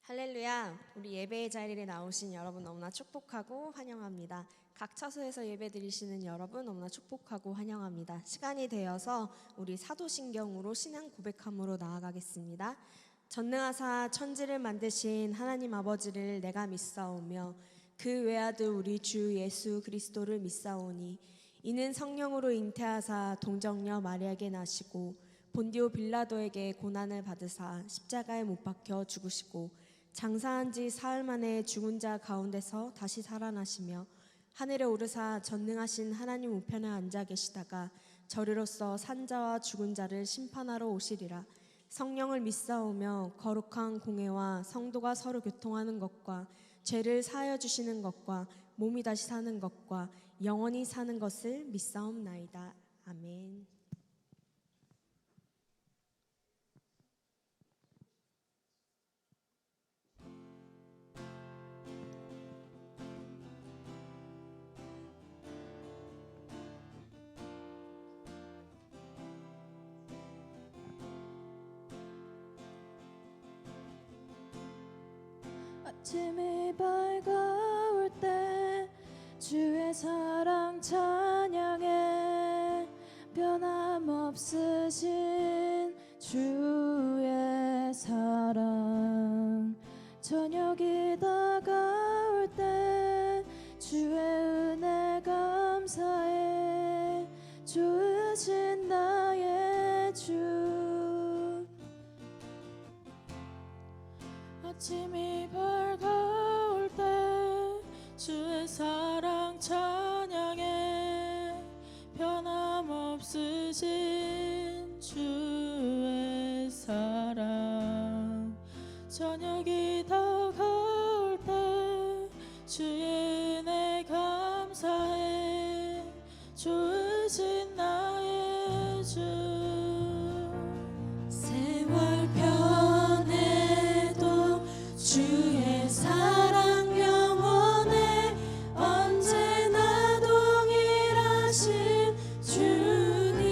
할렐루야. 우리 예배의 자리에 나오신 여러분 너무나 축복하고 환영합니다. 각 처소에서 예배 드리시는 여러분 너무나 축복하고 환영합니다. 시간이 되어서 우리 사도신경으로 신앙 고백함으로 나아가겠습니다. 전능하사 천지를 만드신 하나님 아버지를 내가 믿사오며 그 외아들 우리 주 예수 그리스도를 믿사오니 이는 성령으로 잉태하사 동정녀 마리아에게 나시고 본디오 빌라도에게 고난을 받으사 십자가에 못 박혀 죽으시고 장사한 지 사흘 만에 죽은 자 가운데서 다시 살아나시며 하늘에 오르사 전능하신 하나님 우편에 앉아 계시다가 저리로서 산자와 죽은 자를 심판하러 오시리라. 성령을 믿사오며 거룩한 공회와 성도가 서로 교통하는 것과 죄를 사하여 주시는 것과 몸이 다시 사는 것과 영원히 사는 것을 믿사옵나이다. 아멘. 아침이 밝아올 때 주의 사랑 찬양해 변함없으신 주의 사랑 저녁이 다가올 때 주의 은혜 감사해 좋으신 나의 주 아침이 밝아올 때 주의 사랑 찬양해 변함없으신 주의 사랑 저녁이 다가올 때 주의 은혜 감사해 좋으신 나의 주 세월 변해도 주의 사랑 영원해 언제나 동일하신 주님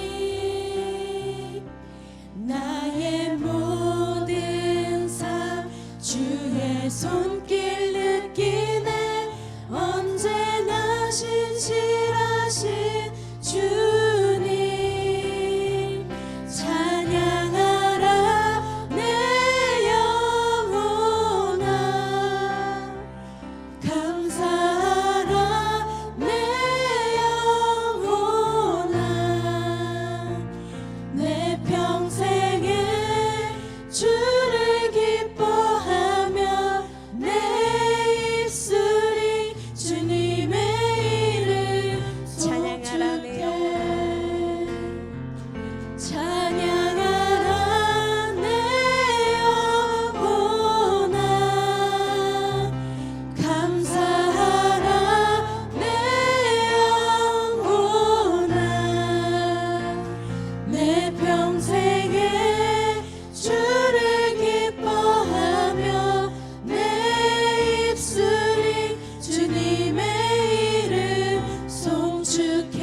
나의 모든 삶 주의 손길 느끼네 언제나 신실하신 주님 찬양하라 내 영혼아 감사하라 내 영혼아 내 평생에 주를 기뻐하며 내 입술이 주님의 이름 찬양하라 내 찬양하라 내 영혼아 감사하라 내 영혼아 내 평생에 주를 기뻐하며 내 입술이 주님의 이름 송축해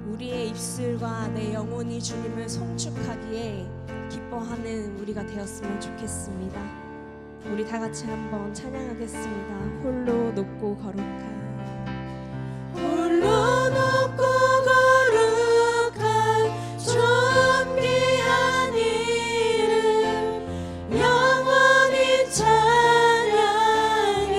우리의 입술과 내 영혼이 주님을 송축하기에 기뻐하는 우리가 되었으면 좋겠습니다. 우리 다 같이 한번 찬양하겠습니다. 홀로 높고 거룩한 홀로 높고 거룩한 존귀한 이름 영원히 찬양해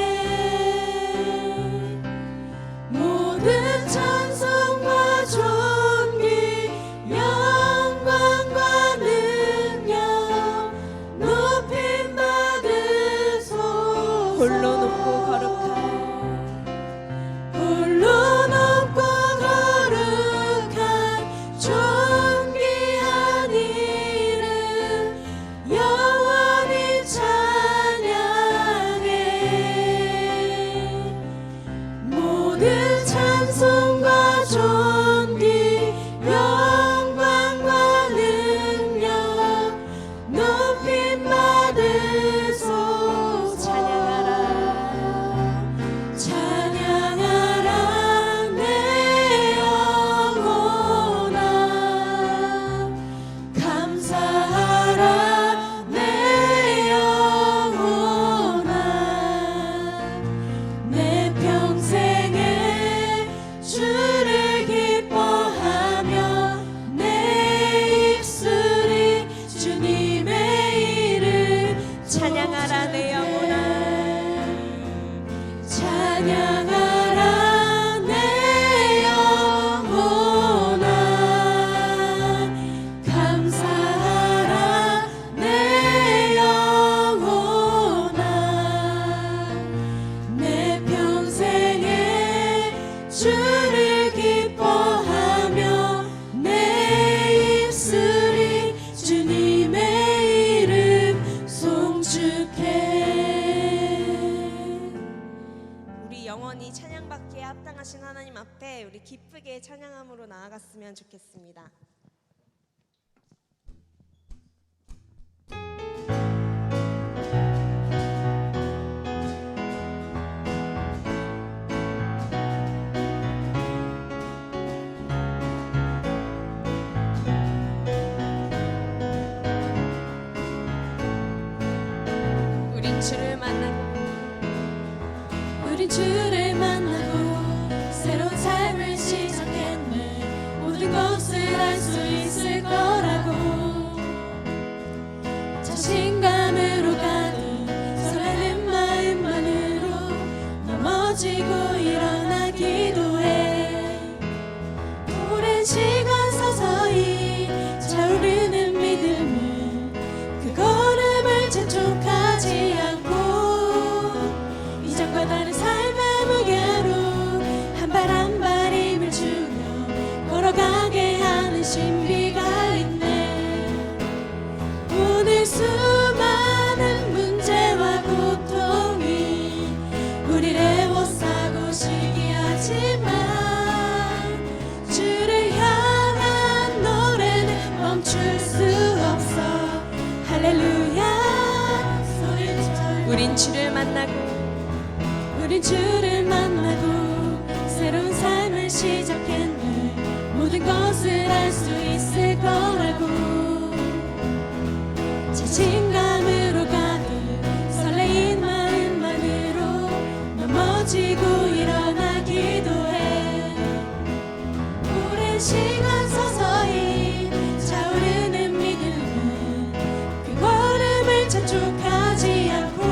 모든 찬송과 존귀 영광과 능력 높임 받으소서 홀로 높고 거룩한 앞에 우리 기쁘게 찬양함으로 나아갔으면 좋겠습니다. 우린 주를 만나고 주를 만나고 새로운 삶을 시작했네. 모든 것을 할 수 있을 거라고 자신감으로 가득 설레는 마음만으로 넘어지고 일어나 기도해. 오랜 시간 서서히 차오르는 믿음은 그 걸음을 재촉하지 않고 이전과 다른 삶의 무게로 한 발 한 발 힘을 주며 걸어가게 하는 신비가 있네. 오늘 수많은 문제와 고통이 우리를 애워싸고 시기하지만 주를 향한 노래는 멈출 수 없어. 할렐루야 소리쳐. 우린 주를 만나고 우린 주를 만나고 새로운 삶을 시작했네. 모든 것을 할 수 있을 거라고 자신감으로 가득 설레인 마음만으로 넘어지고 일어나 기도해. 오랜 시간 서서히 차오르는 믿음은 그 걸음을 재촉하지 않고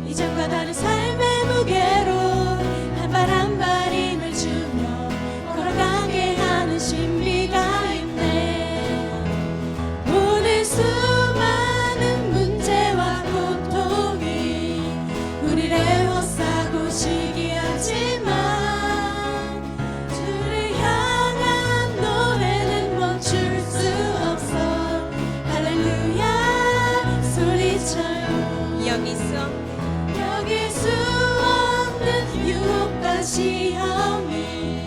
이전과 다른 삶의 무게로 한 발 한 발 힘을 주며 걸어가게 하는 신비가 있네. 오늘 수많은 문제와 고통이 우리를 애워싸고 시기하지만 주를 향한 노래는 멈출 수 없어. 할렐루야 소리쳐요. 여기 수 없는 유혹과 시험이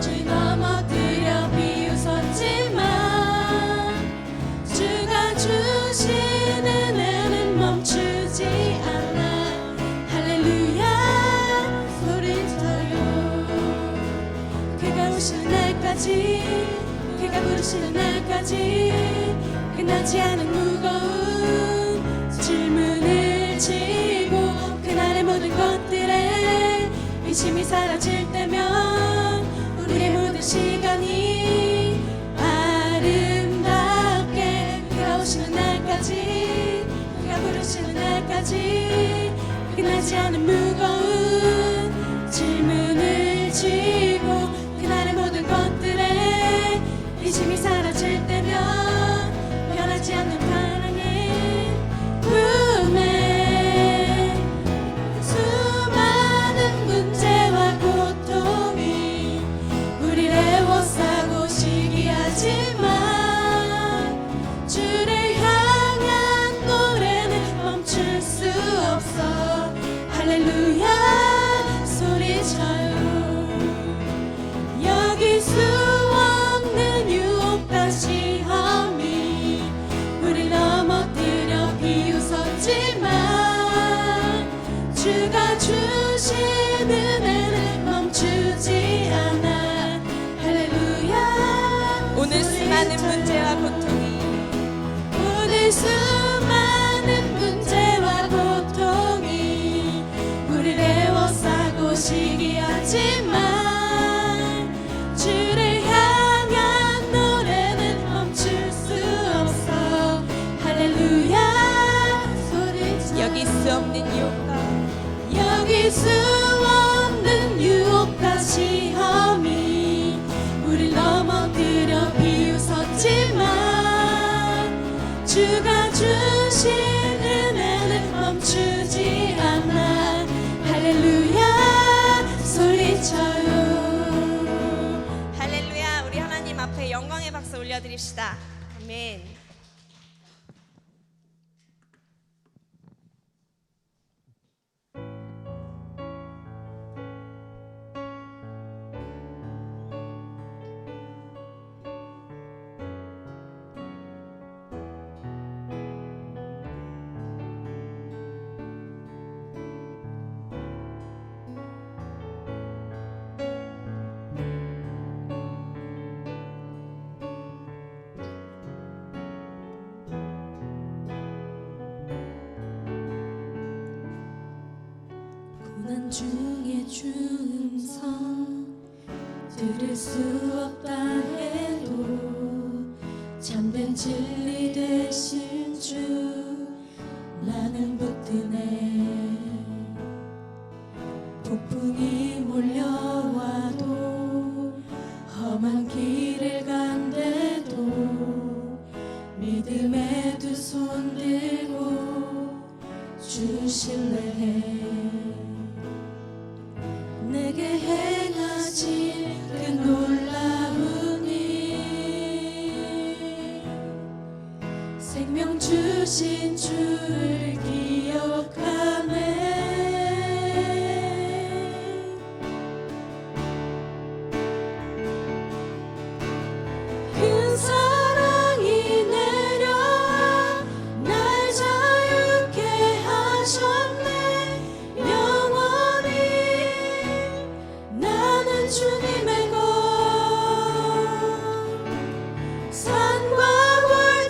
주 넘어뜨려 비웃었지만 주가 주시는 애는 멈추지 않아. 할렐루야 소리쳐요. 그가 오시는 날까지 그가 부르시는 날까지 끝나지 않은 무거운 질문을 지고 그날의 모든 것들에 의심이 사라질 때면 우리의 모든 시간이 아름답게 그가 오시는 날까지 그가 부르시는 날까지 끝나지 않은 무거운 질문을 지고 그날의 모든 것들에 의심이 사라질 때면 변하지 않는 사랑의 꿈에 수많은 문제와 고통이 우리를 애워싸고 시기하지만 주를 향한 노래는 멈출 수 없어. 할렐루야 소리쳐요. 여기 수 없는 유혹과 시험이 우릴 넘어뜨려 비웃었지만 주가 주시는 애는 멈추지 않아. 할렐루야 오늘 수많은 문제와 고통이 오늘 수많은 문제와 고통이 우리를 애워싸고 시기하지만 주를 향한 노래는 멈출 수 없어. 할렐루야 소리쳐. 여기 수 없는 유혹과 여기 수 없는 유혹과 시험이 우릴 넘어뜨려 비웃었지만 주가 주시는 애는 멈추지 않아. 할렐루야 소리쳐요. 할렐루야. 우리 하나님 앞에 영광의 박수 올려드립시다. 아멘. 고난 중에 중성 들을 수 없다 해도 참된 진리 되신 주 나는 붙드네. 폭풍이 몰려와도 험한 길을 간대도 믿음의 두 손 들고 주 신뢰해. 내게 행하신 그 놀라운 일 생명 주신 주를 기억하네. 큰 사랑이 내려와 날 자유케 하셨네. 영원히 나는 주님의 것. 산과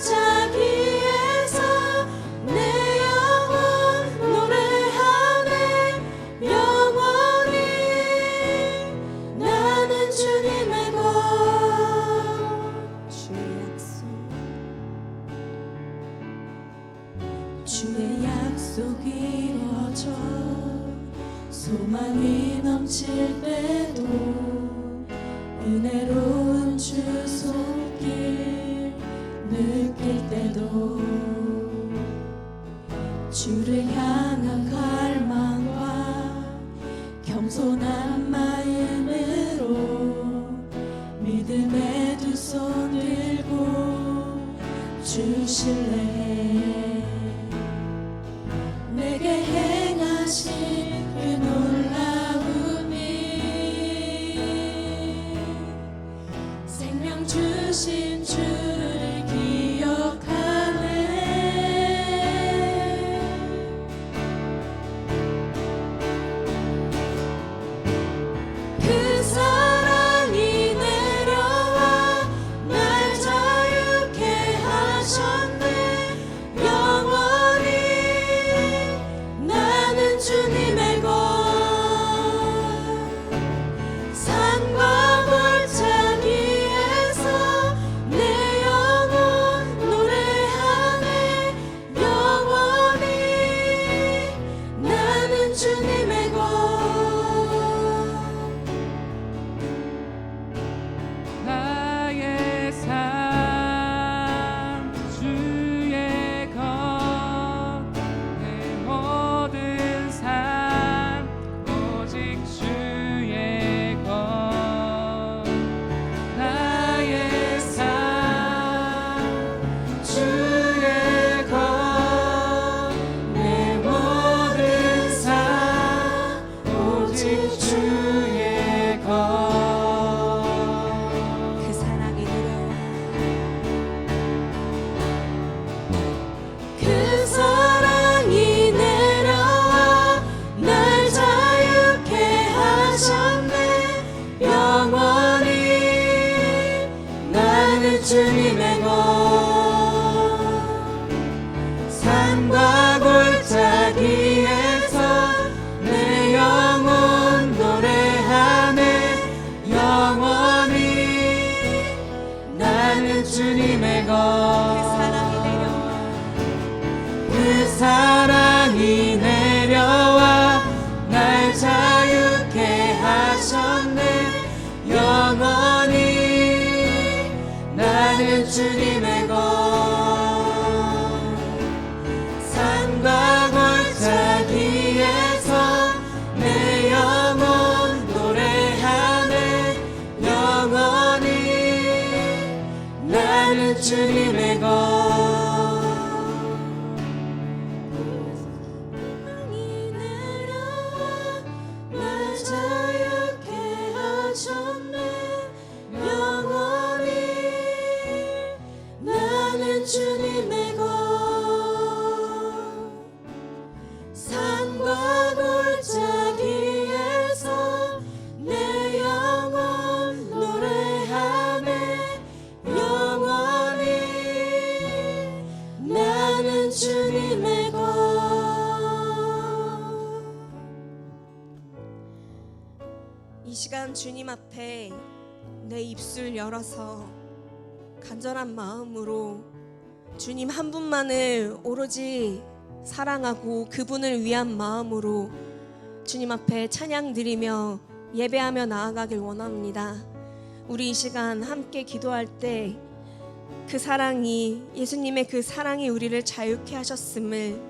골짜기에서 내 영혼 노래하네. 영원히 나는 주님의 것. 주의 약속 이루어져 소망이 넘칠 때도 은혜로운 주 손길 느낄 때도 주를 향한 갈망과 겸손한 마음으로 믿음의 두 손 들고 주 신뢰해. 내게 행하신 그 놀라운 일 생명 주신 주를 기억하네. 그 사랑이 내려와 날 자유케 하셨네. 영원히 나는 주님의 것. 산과 골짜기에서 내 영혼 노래하네. 영원히 나는 주님의 것. 나의 삶 주의 것 내 모든 삶 오직 주의 것. 나의 삶 주의 것 내 모든 삶 오직 주의 것. 그 사랑이 내려와 그 사랑이 내려와 날 자유케 하셨네. 영원히 나는 주님의 것. 산과 골짜기에서 내 영혼 노래하네. 영원히 나는 주님의 것. 그 사랑이 내려와 날 자유케 하셨네. 영원히 나는 주님의 것. 산과 골짜기에서 내 영혼 노래하네. 영원히 나는 주님의 것. 사랑이 내려와 날 자유케 하셨네. 영원히 나는 주님의 것. 산과 골짜기에서 내 영혼 노래하네. 영원히 시간 주님 앞에 내 입술 열어서 간절한 마음으로 주님 한 분만을 오로지 사랑하고 그분을 위한 마음으로 주님 앞에 찬양 드리며 예배하며 나아가길 원합니다. 우리 이 시간 함께 기도할 때 그 사랑이, 예수님의 그 사랑이 우리를 자유케 하셨음을,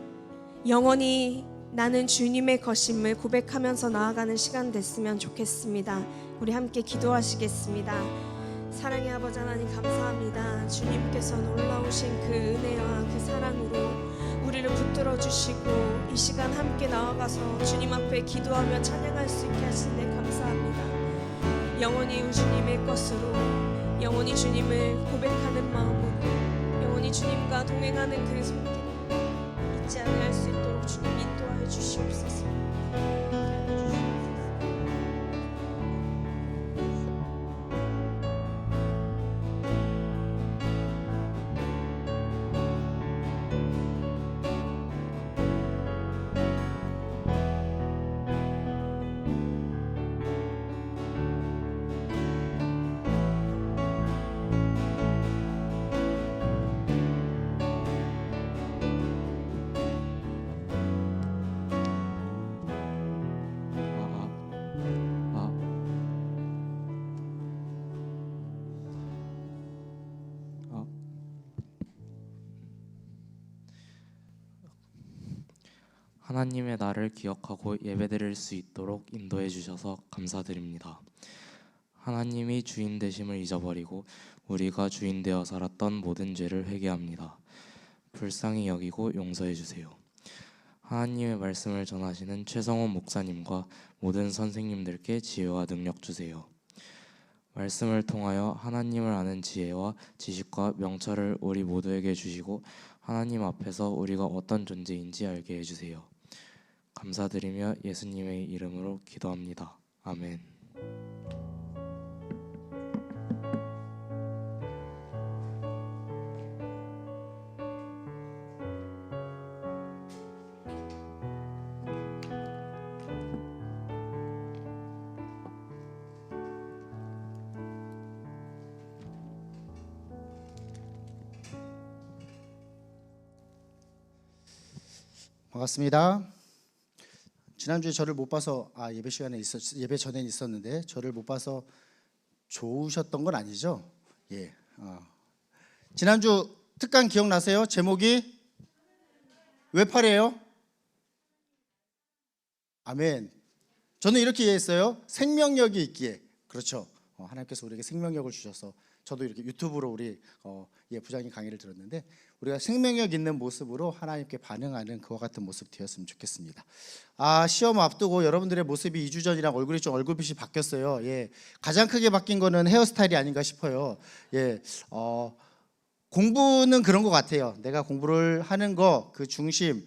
영원히 나는 주님의 것임을 고백하면서 나아가는 시간 됐으면 좋겠습니다. 우리 함께 기도하시겠습니다. 사랑의 아버지 하나님 감사합니다. 주님께서 놀라우신 그 은혜와 그 사랑으로 우리를 붙들어 주시고 이 시간 함께 나아가서 주님 앞에 기도하며 찬양할 수 있게 하신 데 감사합니다. 영원히 주님의 것으로, 영원히 주님을 고백하는 마음으로, 영원히 주님과 동행하는 그 손길 잊지 않을 수 있도록 주님 인도하여 주시옵소서. 하나님의 나를 기억하고 예배드릴 수 있도록 인도해 주셔서 감사드립니다. 하나님이 주인 되심을 잊어버리고 우리가 주인 되어 살았던 모든 죄를 회개합니다. 불쌍히 여기고 용서해 주세요. 하나님의 말씀을 전하시는 최성원 목사님과 모든 선생님들께 지혜와 능력 주세요. 말씀을 통하여 하나님을 아는 지혜와 지식과 명철을 우리 모두에게 주시고 하나님 앞에서 우리가 어떤 존재인지 알게 해주세요. 감사드리며 예수님의 이름으로 기도합니다. 아멘. 반갑습니다. 지난주에 저를 못 봐서 예배 전에 있었는데 저를 못 봐서 좋으셨던 건 아니죠? 예. 지난주 특강 기억나세요? 제목이 외팔이에요? 아멘. 저는 이렇게 이해했어요. 생명력이 있기에. 그렇죠. 하나님께서 우리에게 생명력을 주셔서 저도 이렇게 유튜브로 우리 부장님 강의를 들었는데 우리가 생명력 있는 모습으로 하나님께 반응하는 그와 같은 모습 되었으면 좋겠습니다. 시험 앞두고 여러분들의 모습이 2주 전이랑 얼굴이 좀 얼굴빛이 바뀌었어요. 예, 가장 크게 바뀐 거는 헤어스타일이 아닌가 싶어요. 예, 공부는 그런 것 같아요. 내가 공부를 하는 거 그 중심을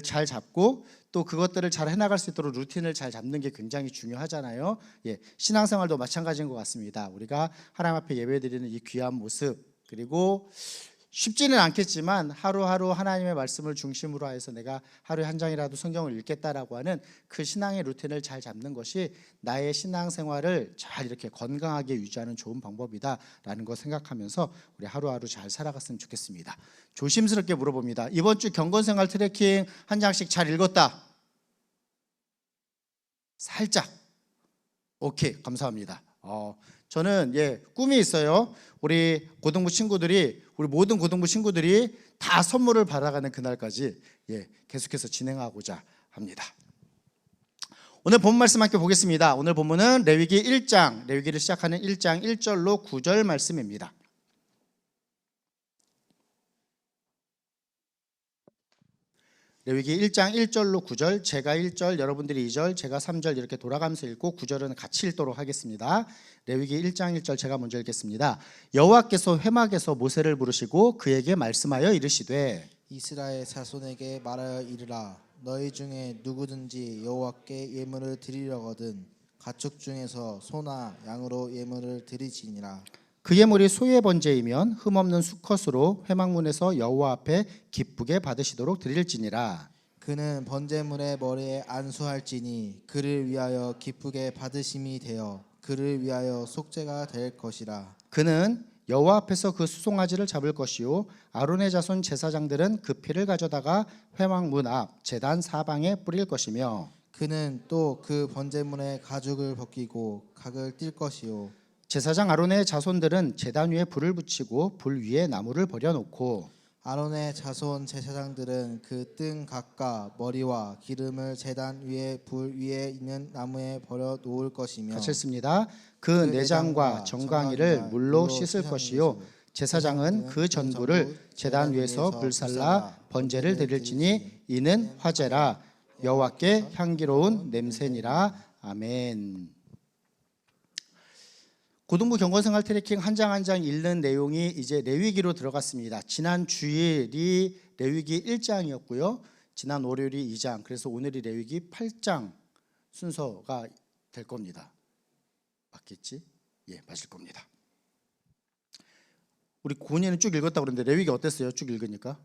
잘 잡고 또 그것들을 잘 해나갈 수 있도록 루틴을 잘 잡는 게 굉장히 중요하잖아요. 예, 신앙생활도 마찬가지인 것 같습니다. 우리가 하나님 앞에 예배드리는 이 귀한 모습, 그리고 쉽지는 않겠지만 하루하루 하나님의 말씀을 중심으로 해서 내가 하루에 한 장이라도 성경을 읽겠다라고 하는 그 신앙의 루틴을 잘 잡는 것이 나의 신앙생활을 잘 이렇게 건강하게 유지하는 좋은 방법이다라는 거 생각하면서 우리 하루하루 잘 살아갔으면 좋겠습니다. 조심스럽게 물어봅니다. 이번 주 경건생활 트래킹 한 장씩 잘 읽었다? 살짝. 오케이, 감사합니다. 저는 꿈이 있어요. 우리 고등부 친구들이, 우리 모든 고등부 친구들이 다 선물을 받아가는 그날까지 계속해서 진행하고자 합니다. 오늘 본문 말씀 함께 보겠습니다. 오늘 본문은 레위기 1장, 레위기를 시작하는 1장 1절로 9절 말씀입니다. 레위기 1장 1절로 9절, 제가 1절, 여러분들이 2절, 제가 3절 이렇게 돌아가면서 읽고 9절은 같이 읽도록 하겠습니다. 레위기 1장 1절 제가 먼저 읽겠습니다. 여호와께서 회막에서 모세를 부르시고 그에게 말씀하여 이르시되 이스라엘 자손에게 말하여 이르라. 너희 중에 누구든지 여호와께 예물을 드리려거든 가축 중에서 소나 양으로 예물을 드리지니라. 그 예물이 소의 번제이면 흠없는 수컷으로 회막문에서 여호와 앞에 기쁘게 받으시도록 드릴지니라. 그는 번제물의 머리에 안수할지니 그를 위하여 기쁘게 받으심이 되어 그를 위하여 속죄가 될 것이라. 그는 여호와 앞에서 그 수송아지를 잡을 것이요 아론의 자손 제사장들은 그 피를 가져다가 회막문 앞 제단 사방에 뿌릴 것이며 그는 또 그 번제물의 가죽을 벗기고 각을 띨 것이요 제사장 아론의 자손들은 제단 위에 불을 붙이고 불 위에 나무를 버려놓고 아론의 자손 제사장들은 그 뜬 각과 머리와 기름을 제단 위에 불 위에 있는 나무에 버려 놓을 것이며 같이 읽습니다. 그 내장과 정강이를 물로 씻을 것이요 제사장은 그 전부를 제단 위에서 불살라 번제를 드릴지니 이는 화제라 여호와께 향기로운 냄새니라. 아멘. 고등부 경건생활 트래킹 한 장 한 장 읽는 내용이 이제 레위기로 들어갔습니다. 지난 주일이 레위기 1장이었고요. 지난 월요일이 2장. 그래서 오늘이 레위기 8장 순서가 될 겁니다. 맞겠지? 예, 맞을 겁니다. 우리 고은이는 쭉 읽었다고 그러는데 레위기 어땠어요? 쭉 읽으니까?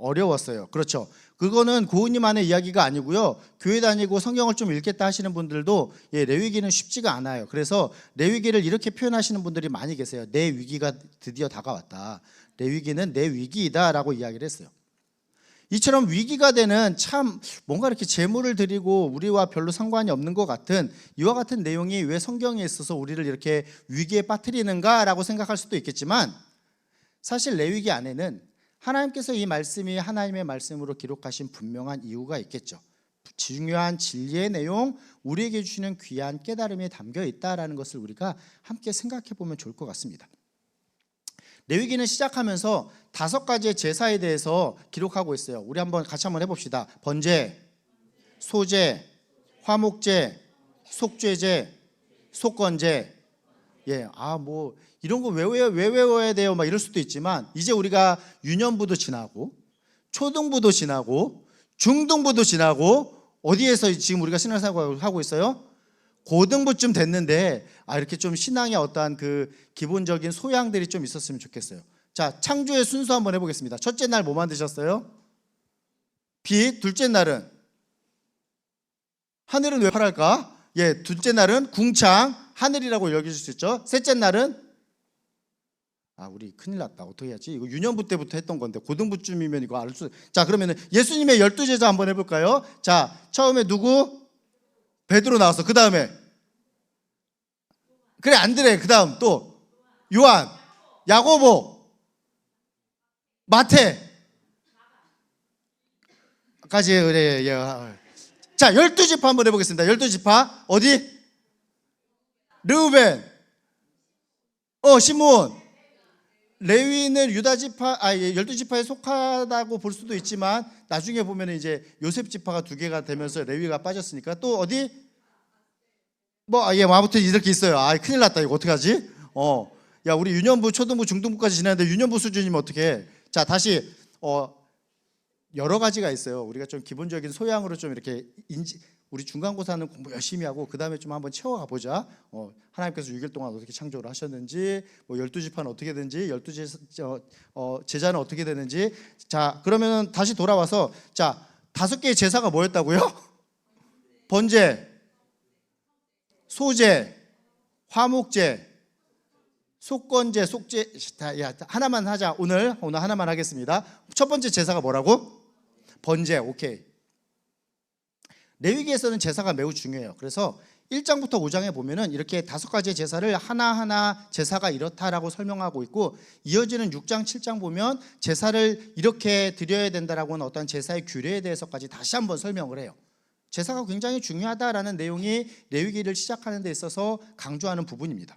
어려웠어요. 그렇죠. 그거는 고은님만의 이야기가 아니고요. 교회 다니고 성경을 좀 읽겠다 하시는 분들도 레위기는 쉽지가 않아요. 그래서 레위기를 이렇게 표현하시는 분들이 많이 계세요. 내 위기가 드디어 다가왔다. 레위기는 내 위기이다라고 이야기를 했어요. 이처럼 위기가 되는 참 뭔가 이렇게 제물을 드리고 우리와 별로 상관이 없는 것 같은 이와 같은 내용이 왜 성경에 있어서 우리를 이렇게 위기에 빠뜨리는가라고 생각할 수도 있겠지만 사실 레위기 안에는 하나님께서 이 말씀이 하나님의 말씀으로 기록하신 분명한 이유가 있겠죠. 중요한 진리의 내용, 우리에게 주시는 귀한 깨달음이 담겨 있다라는 것을 우리가 함께 생각해 보면 좋을 것 같습니다. 레위기는 시작하면서 5가지의 제사에 대해서 기록하고 있어요. 우리 같이 한번 해봅시다. 번제, 소제, 화목제, 속죄제, 속건제. 이런 거 왜 외워야 돼요? 막 이럴 수도 있지만 이제 우리가 유년부도 지나고 초등부도 지나고 중등부도 지나고 어디에서 지금 우리가 신앙생활을 하고 있어요? 고등부쯤 됐는데 이렇게 좀 신앙의 어떠한 그 기본적인 소양들이 좀 있었으면 좋겠어요. 자, 창조의 순서 한번 해보겠습니다. 첫째 날 뭐 만드셨어요? 빛. 둘째 날은 하늘은 왜 파랄까? 둘째 날은 궁창 하늘이라고 여길 수 있죠. 셋째 날은 우리 큰일 났다. 어떻게 해야지? 이거 유년부 때부터 했던 건데 고등부쯤이면 이거 알 수. 자, 그러면은 예수님의 12제자 한번 해볼까요? 자, 처음에 누구? 베드로 나왔어. 그 다음에 그래 안드레. 그 다음 또 요한, 야고보, 마태 까지. 그래. 자, 12지파 한번 해보겠습니다. 12지파 어디? 르우벤, 시므온. 레위는 유다지파, 12지파에 속하다고 볼 수도 있지만 나중에 보면 이제 요셉 지파가 2개가 되면서 레위가 빠졌으니까 또 어디? 아무튼 이렇게 있어요. 큰일 났다. 이거 어떡하지? 우리 유년부, 초등부, 중등부까지 지났는데 유년부 수준이면 어떡해? 자, 다시 여러 가지가 있어요. 우리가 좀 기본적인 소양으로 좀 이렇게 우리 중간고사는 공부 열심히 하고 그 다음에 좀 한번 채워가 보자. 하나님께서 6일 동안 어떻게 창조를 하셨는지, 12지파는 어떻게 되는지, 12제자는 어떻게 되는지. 자, 그러면 다시 돌아와서 자, 5개의 제사가 뭐였다고요? 번제, 소제, 화목제, 속건제, 속죄. 하나만 하자. 오늘 하나만 하겠습니다. 첫 번째 제사가 뭐라고? 번제. 오케이. 레위기에서는 제사가 매우 중요해요. 그래서 1장부터 5장에 보면은 이렇게 5가지의 제사를 하나하나 제사가 이렇다라고 설명하고 있고, 이어지는 6장, 7장 보면 제사를 이렇게 드려야 된다라고 하는 어떤 제사의 규례에 대해서까지 다시 한번 설명을 해요. 제사가 굉장히 중요하다라는 내용이 레위기를 시작하는 데 있어서 강조하는 부분입니다.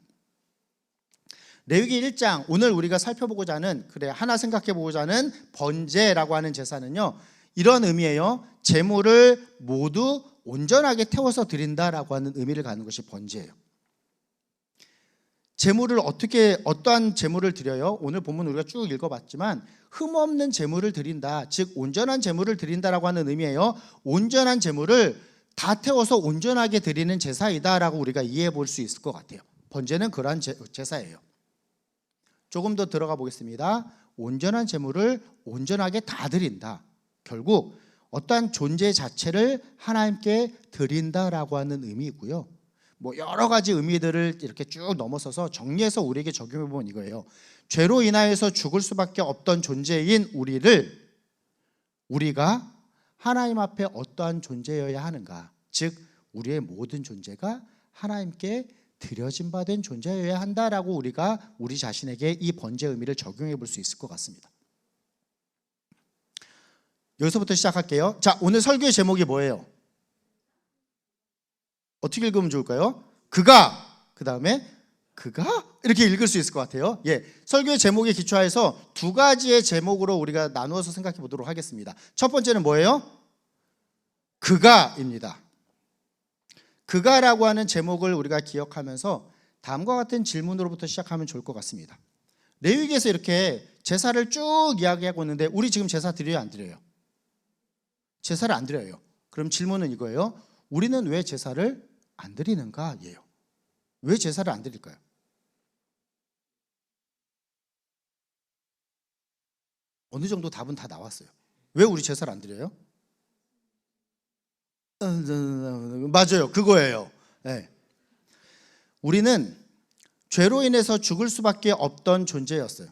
레위기 1장, 오늘 우리가 살펴보고자 하는, 하나 생각해보고자 하는 번제라고 하는 제사는요, 이런 의미예요. 제물을 모두 온전하게 태워서 드린다라고 하는 의미를 갖는 것이 번제예요. 제물을 어떠한 제물을 드려요? 오늘 본문 우리가 쭉 읽어봤지만 흠없는 제물을 드린다, 즉 온전한 제물을 드린다라고 하는 의미예요. 온전한 제물을 다 태워서 온전하게 드리는 제사이다라고 우리가 이해해 볼 수 있을 것 같아요. 번제는 그러한 제사예요. 조금 더 들어가 보겠습니다. 온전한 제물을 온전하게 다 드린다. 결국 어떠한 존재 자체를 하나님께 드린다라고 하는 의미이고요. 뭐 여러 가지 의미들을 이렇게 쭉 넘어서서 정리해서 우리에게 적용해 보면 이거예요. 죄로 인하여서 죽을 수밖에 없던 존재인 우리가 하나님 앞에 어떠한 존재여야 하는가? 즉 우리의 모든 존재가 하나님께 드려진 바 된 존재여야 한다라고 우리가 우리 자신에게 이 번제의 의미를 적용해 볼 수 있을 것 같습니다. 여기서부터 시작할게요. 자, 오늘 설교의 제목이 뭐예요? 어떻게 읽으면 좋을까요? 그가, 그 다음에 그가 이렇게 읽을 수 있을 것 같아요. 예, 설교의 제목에 기초해서 두 가지의 제목으로 우리가 나누어서 생각해 보도록 하겠습니다. 첫 번째는 뭐예요? 그가입니다. 그가라고 하는 제목을 우리가 기억하면서 다음과 같은 질문으로부터 시작하면 좋을 것 같습니다. 레위기에서 이렇게 제사를 쭉 이야기하고 있는데 우리 지금 제사 드려요, 안 드려요? 제사를 안 드려요. 그럼 질문은 이거예요. 우리는 왜 제사를 안 드리는가? 예요. 왜 제사를 안 드릴까요? 어느 정도 답은 다 나왔어요. 왜 우리 제사를 안 드려요? 맞아요. 그거예요. 네. 우리는 죄로 인해서 죽을 수밖에 없던 존재였어요.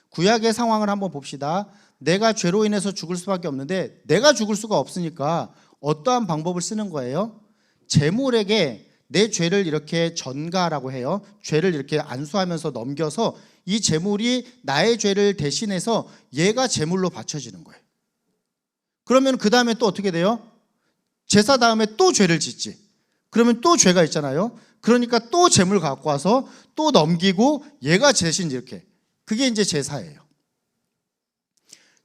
구약의 상황을 한번 봅시다. 내가 죄로 인해서 죽을 수밖에 없는데 내가 죽을 수가 없으니까 어떠한 방법을 쓰는 거예요? 제물에게 내 죄를 이렇게 전가라고 해요. 죄를 이렇게 안수하면서 넘겨서 이 제물이 나의 죄를 대신해서 얘가 제물로 바쳐지는 거예요. 그러면 그 다음에 또 어떻게 돼요? 제사 다음에 또 죄를 짓지. 그러면 또 죄가 있잖아요. 그러니까 또 제물 갖고 와서 또 넘기고 얘가 대신 이렇게. 그게 이제 제사예요.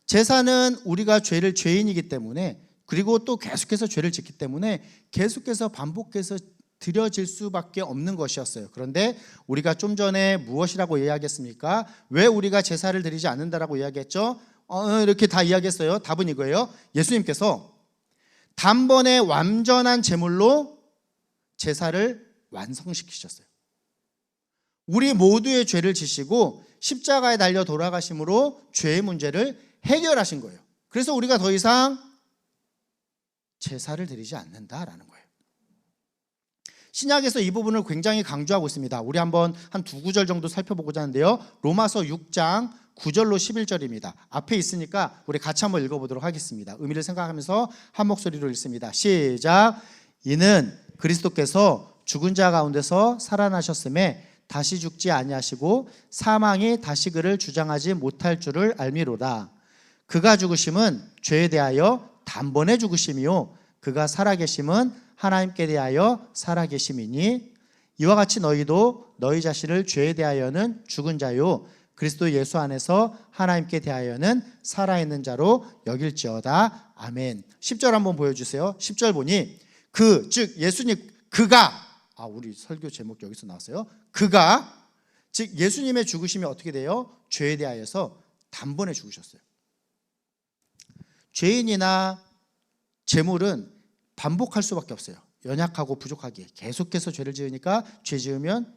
제사는 우리가 죄인이기 때문에 그리고 또 계속해서 죄를 짓기 때문에 계속해서 반복해서 드려질 수밖에 없는 것이었어요. 그런데 우리가 좀 전에 무엇이라고 이야기했습니까? 왜 우리가 제사를 드리지 않는다라고 이야기했죠? 이렇게 다 이야기했어요. 답은 이거예요. 예수님께서 단번에 완전한 제물로 제사를 완성시키셨어요. 우리 모두의 죄를 지시고 십자가에 달려 돌아가심으로 죄의 문제를 해결하신 거예요. 그래서 우리가 더 이상 제사를 드리지 않는다라는 거예요. 신약에서 이 부분을 굉장히 강조하고 있습니다. 우리 한번 한 두 구절 정도 살펴보고자 하는데요. 로마서 6장 9절로 11절입니다. 앞에 있으니까 우리 같이 한번 읽어보도록 하겠습니다. 의미를 생각하면서 한 목소리로 읽습니다. 시작. 이는 그리스도께서 죽은 자 가운데서 살아나셨음에 다시 죽지 아니하시고 사망이 다시 그를 주장하지 못할 줄을 알미로다. 그가 죽으심은 죄에 대하여 단번에 죽으심이요 그가 살아계심은 하나님께 대하여 살아계심이니 이와 같이 너희도 너희 자신을 죄에 대하여는 죽은 자요 그리스도 예수 안에서 하나님께 대하여는 살아있는 자로 여길지어다. 아멘. 10절 한번 보여주세요. 10절 보니 즉 예수님 그가 우리 설교 제목 여기서 나왔어요. 그가 즉 예수님의 죽으심이 어떻게 돼요? 죄에 대하여서 단번에 죽으셨어요. 죄인이나 재물은 반복할 수밖에 없어요. 연약하고 부족하기에 계속해서 죄를 지으니까 죄 지으면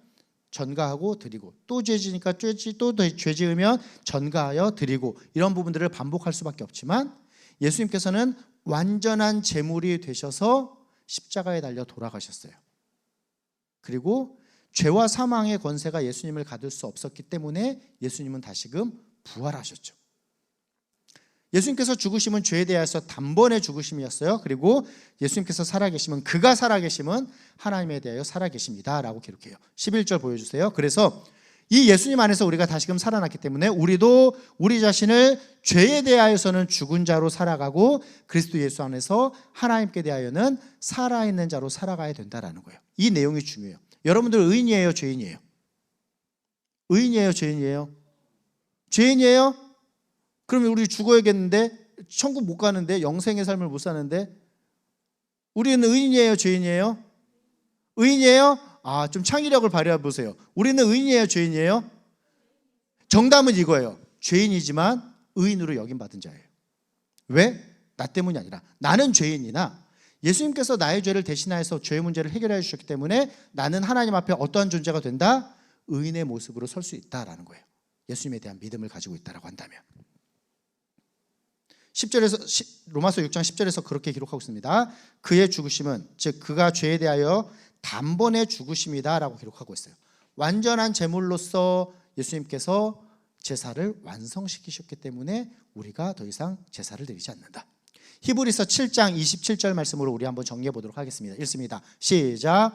전가하고 드리고 또 죄 지으니까 또 죄 지으면 전가하여 드리고 이런 부분들을 반복할 수밖에 없지만 예수님께서는 완전한 제물이 되셔서 십자가에 달려 돌아가셨어요. 그리고 죄와 사망의 권세가 예수님을 가둘 수 없었기 때문에 예수님은 다시금 부활하셨죠. 예수님께서 죽으심은 죄에 대해서 단번에 죽으심이었어요. 그리고 예수님께서 살아계심은 그가 살아계심은 하나님에 대하여 살아계십니다 라고 기록해요. 11절 보여주세요. 그래서 이 예수님 안에서 우리가 다시금 살아났기 때문에 우리도 우리 자신을 죄에 대하여서는 죽은 자로 살아가고 그리스도 예수 안에서 하나님께 대하여는 살아있는 자로 살아가야 된다는 거예요. 이 내용이 중요해요. 여러분들 의인이에요, 죄인이에요? 의인이에요, 죄인이에요? 죄인이에요? 그러면 우리 죽어야겠는데 천국 못 가는데 영생의 삶을 못 사는데 우리는 의인이에요, 죄인이에요? 의인이에요? 좀 창의력을 발휘해 보세요. 우리는 의인이에요, 죄인이에요? 정답은 이거예요. 죄인이지만 의인으로 여김받은 자예요. 왜? 나 때문이 아니라 나는 죄인이나 예수님께서 나의 죄를 대신하여서 죄의 문제를 해결해 주셨기 때문에 나는 하나님 앞에 어떠한 존재가 된다? 의인의 모습으로 설 수 있다라는 거예요. 예수님에 대한 믿음을 가지고 있다라고 한다면. 10절에서 로마서 6장 10절에서 그렇게 기록하고 있습니다. 그의 죽으심은 즉 그가 죄에 대하여 단번에 죽으심이다라고 기록하고 있어요. 완전한 제물로서 예수님께서 제사를 완성시키셨기 때문에 우리가 더 이상 제사를 드리지 않는다. 히브리서 7장 27절 말씀으로 우리 한번 정리해 보도록 하겠습니다. 읽습니다. 시작.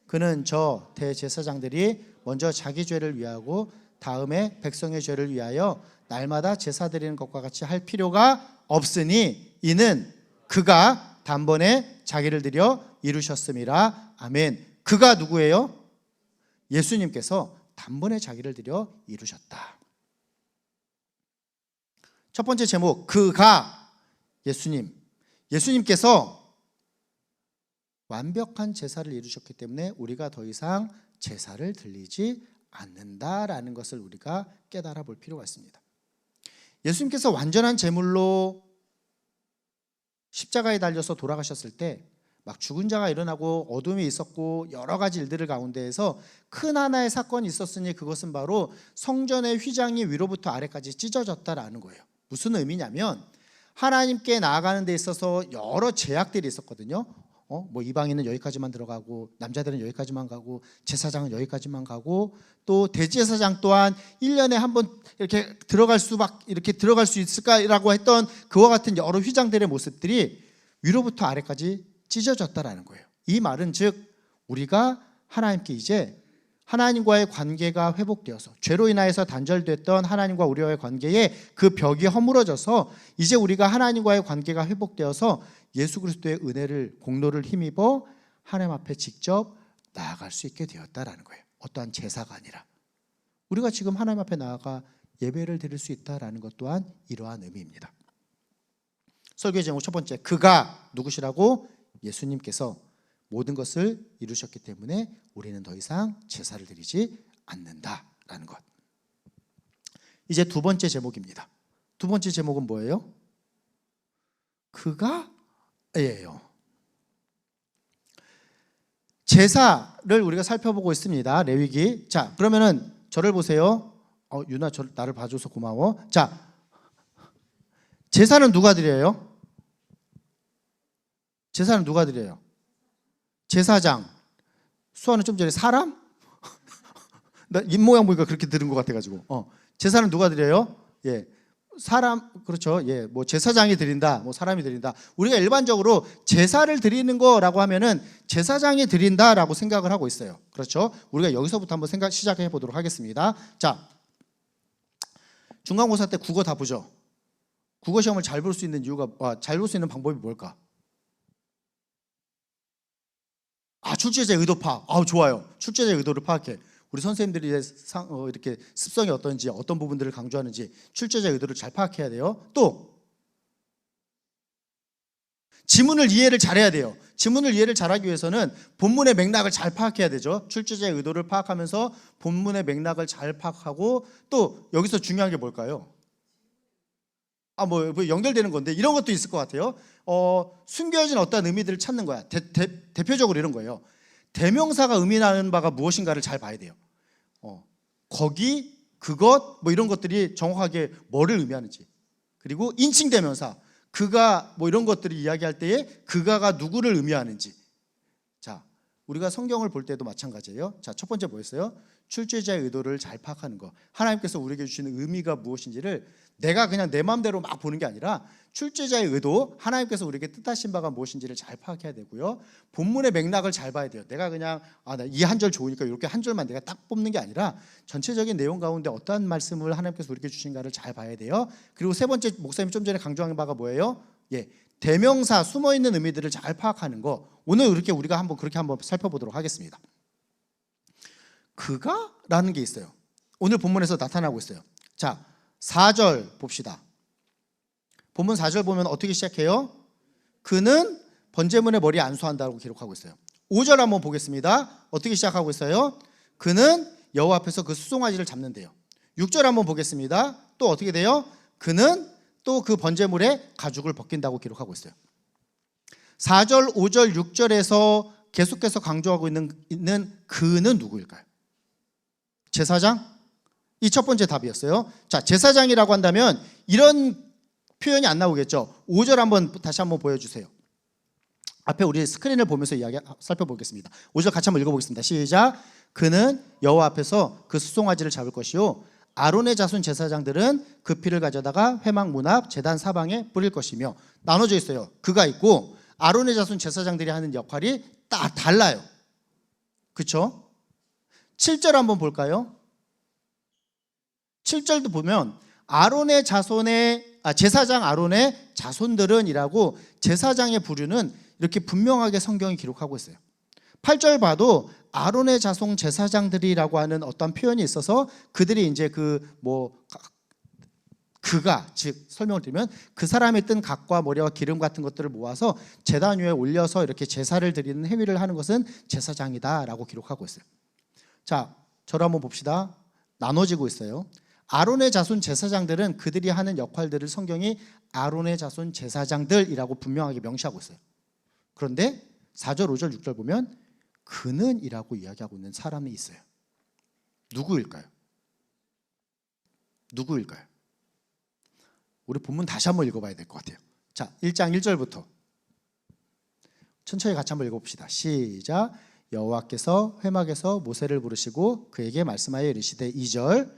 그는 저 대제사장들이 먼저 자기 죄를 위하고 다음에 백성의 죄를 위하여 날마다 제사 드리는 것과 같이 할 필요가 없으니 이는 그가 단번에 자기를 드려 이루셨음이라. 아멘. 그가 누구예요? 예수님께서 단번에 자기를 드려 이루셨다. 첫 번째 제목, 그가 예수님께서 완벽한 제사를 이루셨기 때문에 우리가 더 이상 제사를 드리지 않는다라는 것을 우리가 깨달아 볼 필요가 있습니다. 예수님께서 완전한 제물로 십자가에 달려서 돌아가셨을 때 막 죽은 자가 일어나고 어둠이 있었고 여러 가지 일들을 가운데에서 큰 하나의 사건이 있었으니 그것은 바로 성전의 휘장이 위로부터 아래까지 찢어졌다라는 거예요. 무슨 의미냐면 하나님께 나아가는 데 있어서 여러 제약들이 있었거든요. 뭐 이방인은 여기까지만 들어가고 남자들은 여기까지만 가고 제사장은 여기까지만 가고 또 대제사장 또한 1년에 한 번 이렇게 들어갈 수 있을까라고 했던 그와 같은 여러 휘장들의 모습들이 위로부터 아래까지 찢어졌다라는 거예요. 이 말은 즉 우리가 하나님께 이제 하나님과의 관계가 회복되어서 죄로 인하여서 단절됐던 하나님과 우리와의 관계에 그 벽이 허물어져서 이제 우리가 하나님과의 관계가 회복되어서 예수 그리스도의 은혜를 공로를 힘입어 하나님 앞에 직접 나아갈 수 있게 되었다라는 거예요. 어떠한 제사가 아니라 우리가 지금 하나님 앞에 나아가 예배를 드릴 수 있다라는 것 또한 이러한 의미입니다. 설교의 제목 첫 번째, 그가 누구시라고? 예수님께서 모든 것을 이루셨기 때문에 우리는 더 이상 제사를 드리지 않는다라는 것. 이제 두 번째 제목입니다. 두 번째 제목은 뭐예요? 그가 예요. 제사를 우리가 살펴보고 있습니다. 레위기. 자, 그러면은 저를 보세요. 유나 나를 봐줘서 고마워. 자, 제사는 누가 드려요? 제사는 누가 드려요? 제사장. 수아는 좀 전에 사람? 나 입모양 보니까 그렇게 들은 것 같아가지고. 제사는 누가 드려요? 예, 사람. 그렇죠. 예, 뭐 제사장이 드린다, 뭐 사람이 드린다. 우리가 일반적으로 제사를 드리는 거라고 하면은 제사장이 드린다라고 생각을 하고 있어요. 그렇죠. 우리가 여기서부터 한번 시작해 보도록 하겠습니다. 자, 중간고사 때 국어 다 보죠. 국어 시험을 잘 볼 수 있는 잘 볼 수 있는 방법이 뭘까? 출제자의 의도 파악. 좋아요. 출제자의 의도를 파악해. 우리 선생님들이 이렇게 습성이 어떤지, 어떤 부분들을 강조하는지 출제자의 의도를 잘 파악해야 돼요. 또 지문을 이해를 잘해야 돼요. 지문을 이해를 잘하기 위해서는 본문의 맥락을 잘 파악해야 되죠. 출제자의 의도를 파악하면서 본문의 맥락을 잘 파악하고 또 여기서 중요한 게 뭘까요? 뭐 연결되는 건데 이런 것도 있을 것 같아요. 숨겨진 어떤 의미들을 찾는 거야. 대표적으로 이런 거예요. 대명사가 의미하는 바가 무엇인가를 잘 봐야 돼요. 거기, 그것, 뭐 이런 것들이 정확하게 뭐를 의미하는지. 그리고 인칭 대명사, 그가 뭐 이런 것들이 이야기할 때에 그가가 누구를 의미하는지. 자, 우리가 성경을 볼 때도 마찬가지예요. 자, 첫 번째 뭐였어요? 출제자의 의도를 잘 파악하는 거. 하나님께서 우리에게 주시는 의미가 무엇인지를 내가 그냥 내 마음대로 막 보는 게 아니라 출제자의 의도, 하나님께서 우리에게 뜻하신 바가 무엇인지를 잘 파악해야 되고요. 본문의 맥락을 잘 봐야 돼요. 내가 그냥 나 이 한 절 좋으니까 이렇게 한 절만 내가 딱 뽑는 게 아니라 전체적인 내용 가운데 어떠한 말씀을 하나님께서 우리에게 주신가를 잘 봐야 돼요. 그리고 세 번째, 목사님이 좀 전에 강조한 바가 뭐예요? 예, 대명사, 숨어있는 의미들을 잘 파악하는 거. 오늘 우리가 그렇게 한번 살펴보도록 하겠습니다. 그가? 라는 게 있어요. 오늘 본문에서 나타나고 있어요. 자, 4절 봅시다. 본문 4절 보면 어떻게 시작해요? 그는 번제물의 머리에 안수한다고 기록하고 있어요. 5절 한번 보겠습니다. 어떻게 시작하고 있어요? 그는 여호와 앞에서 그 수송아지를 잡는데요. 6절 한번 보겠습니다. 또 어떻게 돼요? 그는 또 그 번제물의 가죽을 벗긴다고 기록하고 있어요. 4절, 5절, 6절에서 계속해서 강조하고 있는 그는 누구일까요? 제사장? 이 첫 번째 답이었어요. 자, 제사장이라고 한다면 이런 표현이 안 나오겠죠. 5절 다시 한번 보여주세요. 앞에 우리 스크린을 보면서 이야기 살펴보겠습니다. 5절 같이 한번 읽어보겠습니다. 시작. 그는 여호와 앞에서 그 수송아지를 잡을 것이요 아론의 자손 제사장들은 그 피를 가져다가 회막 문 앞 제단 사방에 뿌릴 것이며, 나눠져 있어요. 그가 있고 아론의 자손 제사장들이 하는 역할이 딱 달라요. 그렇죠? 7절 한번 볼까요? 7절도 보면 아론의 자손의 제사장 아론의 자손들은이라고 제사장의 부류는 이렇게 분명하게 성경이 기록하고 있어요. 8절 봐도 아론의 자손 제사장들이라고 하는 어떤 표현이 있어서 그들이 이제 그가 즉 설명을 드리면 그 사람이 뜬 각과 머리와 기름 같은 것들을 모아서 제단 위에 올려서 이렇게 제사를 드리는 행위를 하는 것은 제사장이다라고 기록하고 있어요. 자, 저를 한번 봅시다. 나눠지고 있어요. 아론의 자손 제사장들은 그들이 하는 역할들을 성경이 아론의 자손 제사장들이라고 분명하게 명시하고 있어요. 그런데 4절, 5절, 6절 보면 그는이라고 이야기하고 있는 사람이 있어요. 누구일까요? 누구일까요? 우리 본문 다시 한번 읽어봐야 될 것 같아요. 자, 1장 1절부터 천천히 같이 한번 읽어봅시다. 시작. 여호와께서 회막에서 모세를 부르시고 그에게 말씀하여 이르시되 2절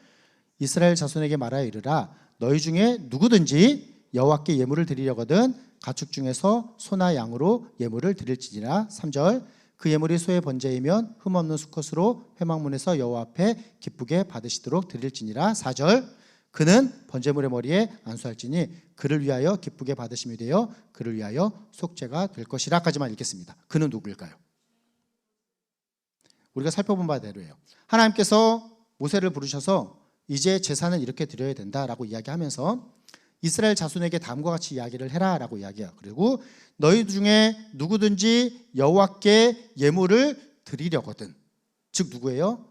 이스라엘 자손에게 말하여 이르라 너희 중에 누구든지 여호와께 예물을 드리려거든 가축 중에서 소나 양으로 예물을 드릴지니라. 3절 그 예물이 소의 번제이면 흠없는 수컷으로 회막문에서 여호와 앞에 기쁘게 받으시도록 드릴지니라. 4절 그는 번제물의 머리에 안수할지니 그를 위하여 기쁘게 받으심이 되어 그를 위하여 속죄가 될 것이라까지만 읽겠습니다. 그는 누구일까요? 우리가 살펴본 바대로예요. 하나님께서 모세를 부르셔서 이제 제사는 이렇게 드려야 된다라고 이야기하면서 이스라엘 자손에게 다음과 같이 이야기를 해라라고 이야기해요. 그리고 너희 중에 누구든지 여호와께 예물을 드리려거든, 즉 누구예요?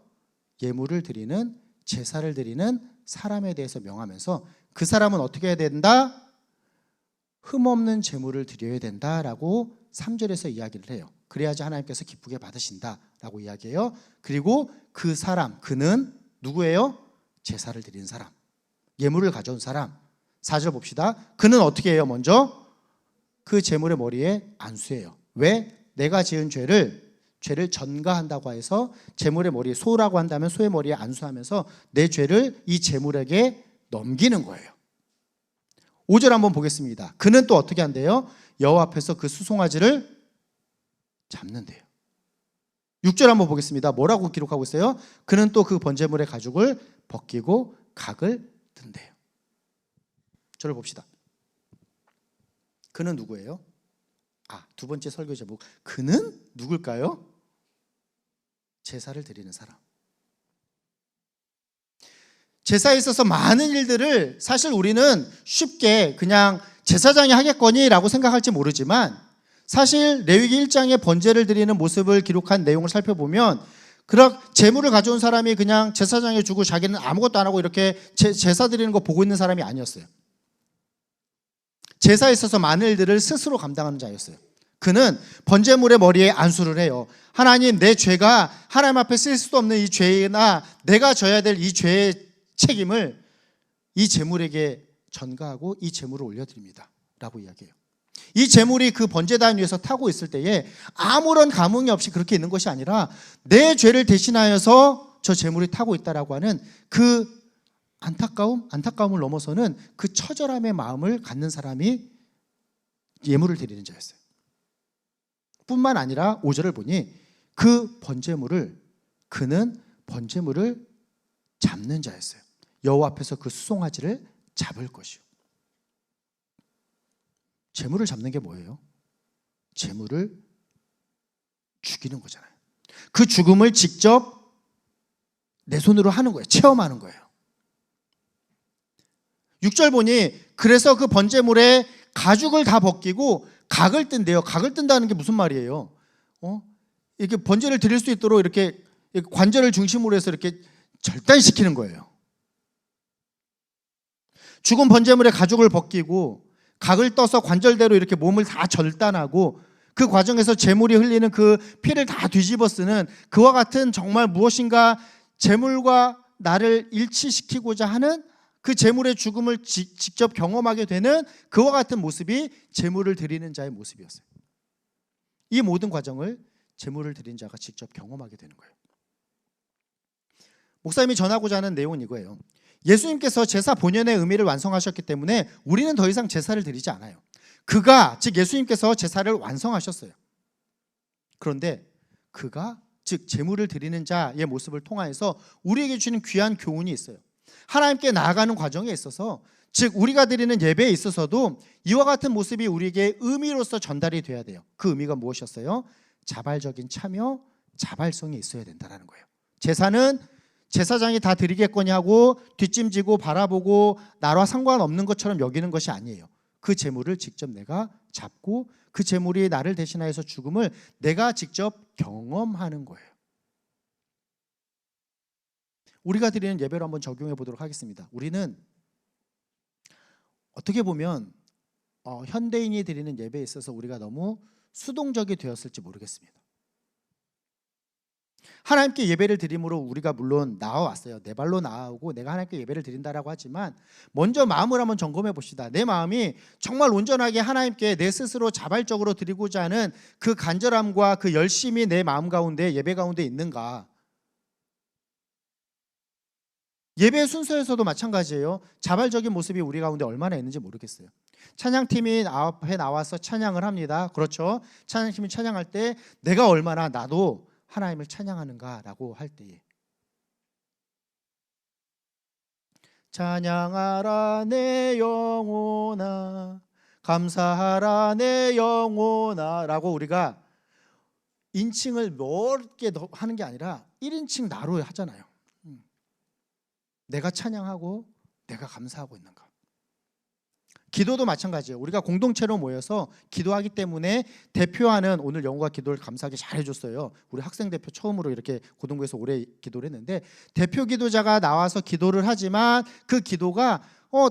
예물을 드리는, 제사를 드리는 사람에 대해서 명하면서 그 사람은 어떻게 해야 된다? 흠없는 제물을 드려야 된다라고 3절에서 이야기를 해요. 그래야지 하나님께서 기쁘게 받으신다라고 이야기해요. 그리고 그 사람, 그는 누구예요? 제사를 드리는 사람, 예물을 가져온 사람. 4절 봅시다. 그는 어떻게 해요? 먼저 그 제물의 머리에 안수해요. 왜? 내가 지은 죄를 전가한다고 해서 제물의 머리에, 소라고 한다면 소의 머리에 안수하면서 내 죄를 이 제물에게 넘기는 거예요. 5절 한번 보겠습니다. 그는 또 어떻게 한대요? 여호와 앞에서 그 수송아지를 잡는데요. 6절 한번 보겠습니다. 뭐라고 기록하고 있어요? 그는 또 그 번제물의 가죽을 벗기고 각을 든대요. 저를 봅시다. 그는 누구예요? 두 번째 설교 제목. 그는 누굴까요? 제사를 드리는 사람. 제사에 있어서 많은 일들을 사실 우리는 쉽게 그냥 제사장이 하겠거니라고 생각할지 모르지만, 사실 레위기 1장의 번제를 드리는 모습을 기록한 내용을 살펴보면 그런 제물을 가져온 사람이 그냥 제사장에 주고 자기는 아무것도 안 하고 이렇게 제사 드리는 거 보고 있는 사람이 아니었어요. 제사에 있어서 많은 일들을 스스로 감당하는 자였어요. 그는 번제물의 머리에 안수를 해요. 하나님, 내 죄가 하나님 앞에 쓸 수도 없는 이 죄나 내가 져야 될 이 죄의 책임을 이 제물에게 전가하고 이 제물을 올려드립니다 라고 이야기해요. 이 제물이 그 번제단 위에서 타고 있을 때에 아무런 감흥이 없이 그렇게 있는 것이 아니라 내 죄를 대신하여서 저 제물이 타고 있다라고 하는 그 안타까움을 넘어서는 그 처절함의 마음을 갖는 사람이 예물을 드리는 자였어요. 뿐만 아니라 5절을 보니 그 번제물을, 그는 번제물을 잡는 자였어요. 여호와 앞에서 그 수송아지를 잡을 것이요. 제물을 잡는 게 뭐예요? 제물을 죽이는 거잖아요. 그 죽음을 직접 내 손으로 하는 거예요. 체험하는 거예요. 6절 보니 그래서 그 번제물에 가죽을 다 벗기고 각을 뜬대요. 각을 뜬다는 게 무슨 말이에요? 이렇게 번제를 드릴 수 있도록 이렇게 관절을 중심으로 해서 이렇게 절단시키는 거예요. 죽은 번제물의 가죽을 벗기고 각을 떠서 관절대로 이렇게 몸을 다 절단하고 그 과정에서 제물이 흘리는 그 피를 다 뒤집어 쓰는, 그와 같은 정말 무엇인가 제물과 나를 일치시키고자 하는 그 제물의 죽음을 직접 경험하게 되는 그와 같은 모습이 제물을 드리는 자의 모습이었어요. 이 모든 과정을 제물을 드린 자가 직접 경험하게 되는 거예요. 목사님이 전하고자 하는 내용은 이거예요. 예수님께서 제사 본연의 의미를 완성하셨기 때문에 우리는 더 이상 제사를 드리지 않아요. 그가, 즉 예수님께서 제사를 완성하셨어요. 그런데 그가, 즉 제물을 드리는 자의 모습을 통하여서 우리에게 주는 귀한 교훈이 있어요. 하나님께 나아가는 과정에 있어서, 즉 우리가 드리는 예배에 있어서도 이와 같은 모습이 우리에게 의미로서 전달이 돼야 돼요. 그 의미가 무엇이었어요? 자발적인 참여, 자발성이 있어야 된다는 거예요. 제사는 제사장이 다 드리겠거니 하고 뒷짐지고 바라보고 나와 상관없는 것처럼 여기는 것이 아니에요. 그 제물을 직접 내가 잡고 그 제물이 나를 대신하여서 죽음을 내가 직접 경험하는 거예요. 우리가 드리는 예배로 한번 적용해 보도록 하겠습니다. 우리는 어떻게 보면 현대인이 드리는 예배에 있어서 우리가 너무 수동적이 되었을지 모르겠습니다. 하나님께 예배를 드림으로 우리가 물론 나와왔어요. 내 발로 나아오고 내가 하나님께 예배를 드린다라고 하지만 먼저 마음을 한번 점검해 봅시다. 내 마음이 정말 온전하게 하나님께 내 스스로 자발적으로 드리고자 하는 그 간절함과 그 열심이 내 마음 가운데, 예배 가운데 있는가? 예배 순서에서도 마찬가지예요. 자발적인 모습이 우리 가운데 얼마나 있는지 모르겠어요. 찬양팀이 앞에 나와서 찬양을 합니다. 그렇죠? 찬양팀이 찬양할 때 내가 얼마나 나도 하나님을 찬양하는가라고 할 때에 찬양하라 내 영혼아 감사하라 내 영혼아 라고 우리가 인칭을 넓게 하는 게 아니라 1인칭 나로 하잖아요. 내가 찬양하고 내가 감사하고 있는가. 기도도 마찬가지예요. 우리가 공동체로 모여서 기도하기 때문에 대표하는, 오늘 영우가 기도를 감사하게 잘 해줬어요. 우리 학생 대표 처음으로 이렇게 고등부에서 오래 기도를 했는데, 대표 기도자가 나와서 기도를 하지만 그 기도가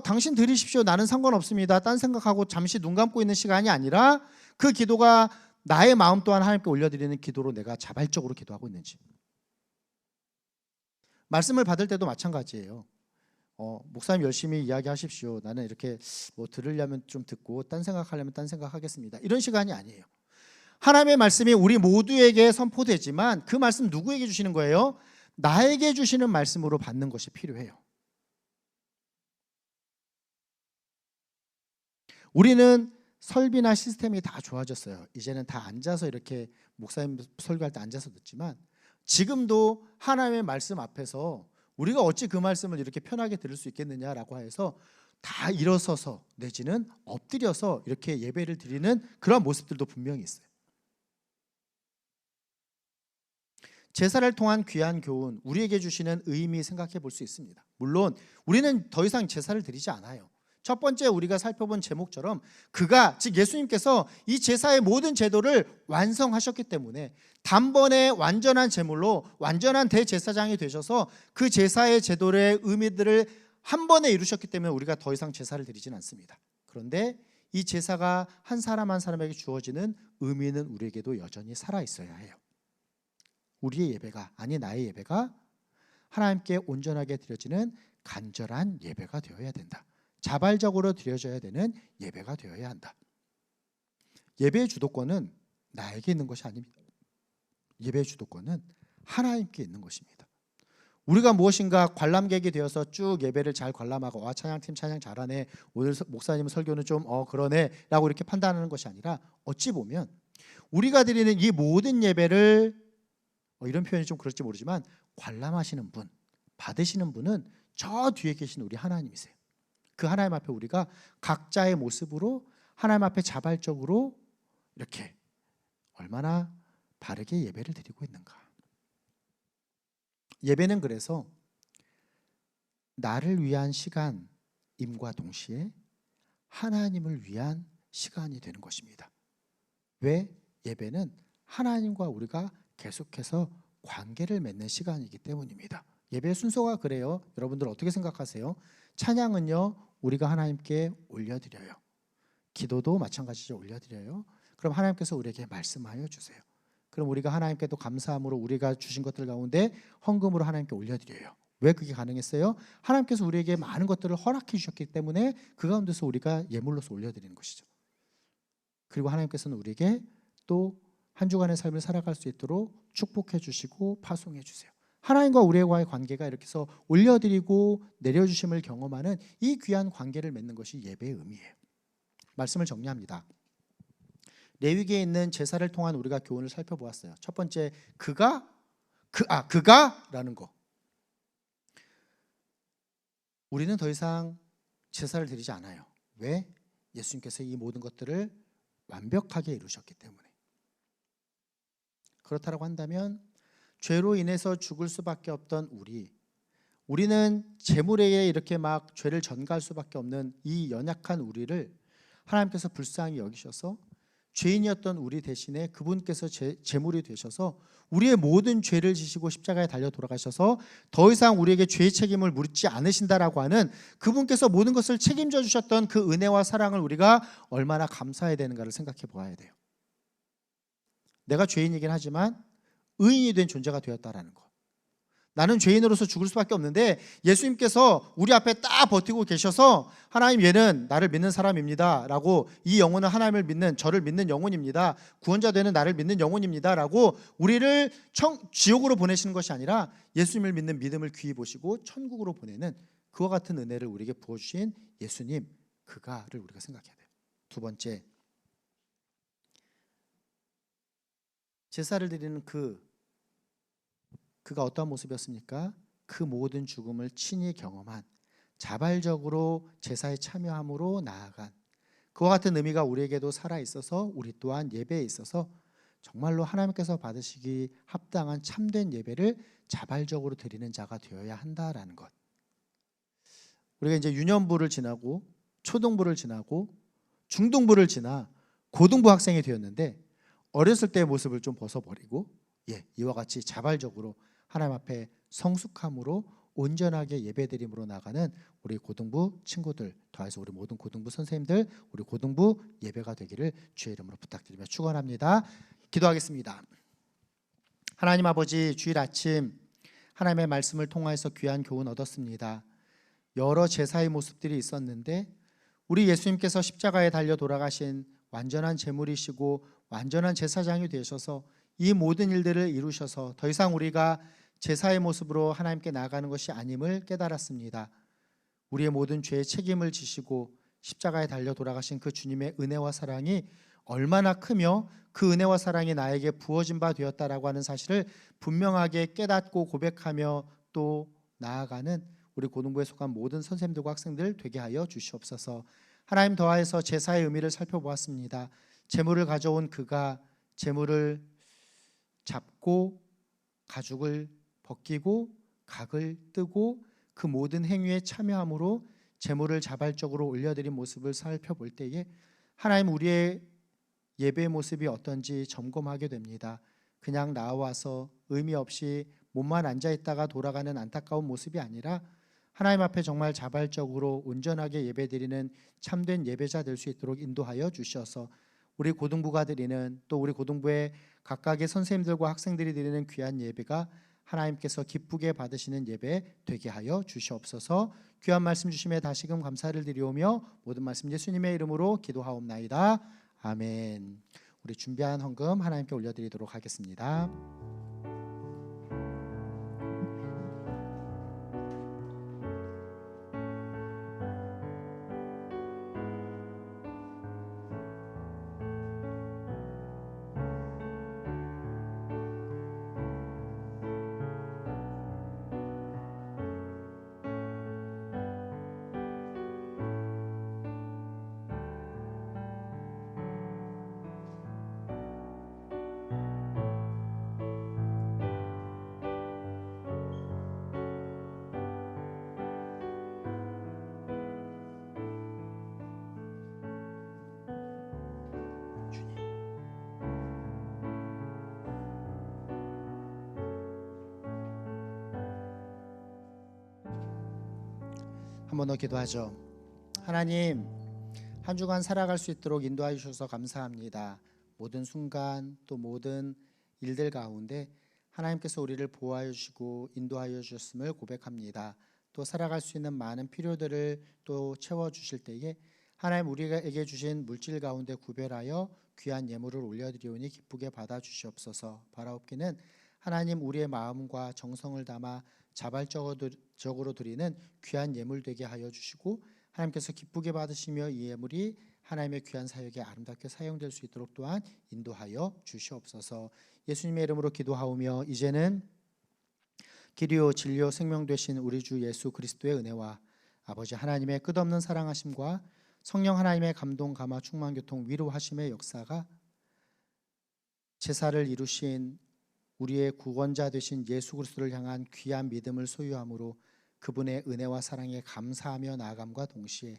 당신 드리십시오, 나는 상관없습니다, 딴 생각하고 잠시 눈 감고 있는 시간이 아니라 그 기도가 나의 마음 또한 하나님께 올려드리는 기도로 내가 자발적으로 기도하고 있는지. 말씀을 받을 때도 마찬가지예요. 목사님 열심히 이야기하십시오. 나는 이렇게 뭐 들으려면 좀 듣고 딴 생각하려면 딴 생각하겠습니다. 이런 시간이 아니에요. 하나님의 말씀이 우리 모두에게 선포되지만 그 말씀 누구에게 주시는 거예요? 나에게 주시는 말씀으로 받는 것이 필요해요. 우리는 설비나 시스템이 다 좋아졌어요. 이제는 다 앉아서 이렇게 목사님 설교할 때 앉아서 듣지만 지금도 하나님의 말씀 앞에서 우리가 어찌 그 말씀을 이렇게 편하게 들을 수 있겠느냐라고 해서 다 일어서서 내지는 엎드려서 이렇게 예배를 드리는 그런 모습들도 분명히 있어요. 제사를 통한 귀한 교훈, 우리에게 주시는 의미 생각해 볼 수 있습니다. 물론 우리는 더 이상 제사를 드리지 않아요. 첫 번째 우리가 살펴본 제목처럼 그가, 즉 예수님께서 이 제사의 모든 제도를 완성하셨기 때문에 단번에 완전한 제물로 완전한 대제사장이 되셔서 그 제사의 제도의 의미들을 한 번에 이루셨기 때문에 우리가 더 이상 제사를 드리지는 않습니다. 그런데 이 제사가 한 사람 한 사람에게 주어지는 의미는 우리에게도 여전히 살아있어야 해요. 우리의 예배가, 아니 나의 예배가 하나님께 온전하게 드려지는 간절한 예배가 되어야 된다. 자발적으로 드려져야 되는 예배가 되어야 한다. 예배의 주도권은 나에게 있는 것이 아닙니다. 예배의 주도권은 하나님께 있는 것입니다. 우리가 무엇인가 관람객이 되어서 쭉 예배를 잘 관람하고 와 찬양팀 찬양 잘하네, 오늘 목사님 설교는 좀 그러네 라고 이렇게 판단하는 것이 아니라 어찌 보면 우리가 드리는 이 모든 예배를 이런 표현이 좀 그럴지 모르지만 관람하시는 분, 받으시는 분은 저 뒤에 계신 우리 하나님이세요. 그 하나님 앞에 우리가 각자의 모습으로 하나님 앞에 자발적으로 이렇게 얼마나 바르게 예배를 드리고 있는가. 예배는 그래서 나를 위한 시간임과 동시에 하나님을 위한 시간이 되는 것입니다. 왜? 예배는 하나님과 우리가 계속해서 관계를 맺는 시간이기 때문입니다. 예배의 순서가 그래요. 여러분들 어떻게 생각하세요? 찬양은요, 우리가 하나님께 올려드려요. 기도도 마찬가지로 올려드려요. 그럼 하나님께서 우리에게 말씀하여 주세요. 그럼 우리가 하나님께 또 감사함으로 우리가 주신 것들 가운데 헌금으로 하나님께 올려드려요. 왜 그게 가능했어요? 하나님께서 우리에게 많은 것들을 허락해 주셨기 때문에 그 가운데서 우리가 예물로서 올려드리는 것이죠. 그리고 하나님께서는 우리에게 또 한 주간의 삶을 살아갈 수 있도록 축복해 주시고 파송해 주세요. 하나님과 우리와의 관계가 이렇게 해서 올려드리고 내려주심을 경험하는 이 귀한 관계를 맺는 것이 예배의 의미예요. 말씀을 정리합니다. 레위기에 있는 제사를 통한 우리가 교훈을 살펴보았어요. 첫 번째, 그가라는 거. 우리는 더 이상 제사를 드리지 않아요. 왜? 예수님께서 이 모든 것들을 완벽하게 이루셨기 때문에. 그렇다고 한다면 죄로 인해서 죽을 수밖에 없던 우리는 재물에 이렇게 막 죄를 전가할 수밖에 없는 이 연약한 우리를 하나님께서 불쌍히 여기셔서 죄인이었던 우리 대신에 그분께서 제물이 되셔서 우리의 모든 죄를 지시고 십자가에 달려 돌아가셔서 더 이상 우리에게 죄의 책임을 묻지 않으신다라고 하는 그분께서 모든 것을 책임져 주셨던 그 은혜와 사랑을 우리가 얼마나 감사해야 되는가를 생각해 보아야 돼요. 내가 죄인이긴 하지만 의인이 된 존재가 되었다라는 것. 나는 죄인으로서 죽을 수밖에 없는데 예수님께서 우리 앞에 딱 버티고 계셔서 하나님, 얘는 나를 믿는 사람입니다 라고, 이 영혼은 하나님을 믿는, 저를 믿는 영혼입니다, 구원자 되는 나를 믿는 영혼입니다 라고 우리를 지옥으로 보내시는 것이 아니라 예수님을 믿는 믿음을 귀히 보시고 천국으로 보내는 그와 같은 은혜를 우리에게 부어주신 예수님, 그가를 우리가 생각해야 돼요. 두 번째, 제사를 드리는 그가 어떠한 모습이었습니까? 그 모든 죽음을 친히 경험한, 자발적으로 제사에 참여함으로 나아간 그와 같은 의미가 우리에게도 살아있어서 우리 또한 예배에 있어서 정말로 하나님께서 받으시기 합당한 참된 예배를 자발적으로 드리는 자가 되어야 한다라는 것. 우리가 이제 유년부를 지나고 초등부를 지나고 중등부를 지나 고등부 학생이 되었는데 어렸을 때의 모습을 좀 벗어버리고 이와 같이 자발적으로 하나님 앞에 성숙함으로 온전하게 예배드림으로 나가는 우리 고등부 친구들, 더해서 우리 모든 고등부 선생님들, 우리 고등부 예배가 되기를 주의 이름으로 부탁드리며 축원합니다. 기도하겠습니다. 하나님 아버지, 주일 아침 하나님의 말씀을 통하여서 귀한 교훈 얻었습니다. 여러 제사의 모습들이 있었는데 우리 예수님께서 십자가에 달려 돌아가신 완전한 제물이시고 완전한 제사장이 되셔서 이 모든 일들을 이루셔서 더 이상 우리가 제사의 모습으로 하나님께 나아가는 것이 아님을 깨달았습니다. 우리의 모든 죄의 책임을 지시고 십자가에 달려 돌아가신 그 주님의 은혜와 사랑이 얼마나 크며 그 은혜와 사랑이 나에게 부어진 바 되었다라고 하는 사실을 분명하게 깨닫고 고백하며 또 나아가는 우리 고등부에 속한 모든 선생님들과 학생들 되게 하여 주시옵소서. 하나님, 더하여서 제사의 의미를 살펴보았습니다. 제물을 가져온 그가 제물을 잡고 가죽을 벗기고 각을 뜨고 그 모든 행위에 참여함으로 제물을 자발적으로 올려드린 모습을 살펴볼 때에 하나님, 우리의 예배의 모습이 어떤지 점검하게 됩니다. 그냥 나와서 의미 없이 몸만 앉아있다가 돌아가는 안타까운 모습이 아니라 하나님 앞에 정말 자발적으로 온전하게 예배드리는 참된 예배자 될 수 있도록 인도하여 주셔서 우리 고등부가 드리는, 또 우리 고등부의 각각의 선생님들과 학생들이 드리는 귀한 예배가 하나님께서 기쁘게 받으시는 예배 되게 하여 주시옵소서. 귀한 말씀 주심에 다시금 감사를 드리오며 모든 말씀 예수님의 이름으로 기도하옵나이다. 아멘. 우리 준비한 헌금 하나님께 올려드리도록 하겠습니다. 한 번 더 기도하죠. 하나님, 한 주간 살아갈 수 있도록 인도해 주셔서 감사합니다. 모든 순간 또 모든 일들 가운데 하나님께서 우리를 보호하여 주시고 인도하여 주셨음을 고백합니다. 또 살아갈 수 있는 많은 필요들을 또 채워주실 때에 하나님, 우리에게 주신 물질 가운데 구별하여 귀한 예물을 올려드리오니 기쁘게 받아주시옵소서. 바라옵기는 하나님 우리의 마음과 정성을 담아 자발적으로 드리는 귀한 예물 되게 하여 주시고 하나님께서 기쁘게 받으시며 이 예물이 하나님의 귀한 사역에 아름답게 사용될 수 있도록 또한 인도하여 주시옵소서. 예수님의 이름으로 기도하오며 이제는 길이요 진리요 생명 되신 우리 주 예수 그리스도의 은혜와 아버지 하나님의 끝없는 사랑하심과 성령 하나님의 감동 감화 충만 교통 위로하심의 역사가 제사를 이루신 우리의 구원자 되신 예수 그리스도를 향한 귀한 믿음을 소유함으로 그분의 은혜와 사랑에 감사하며 나아감과 동시에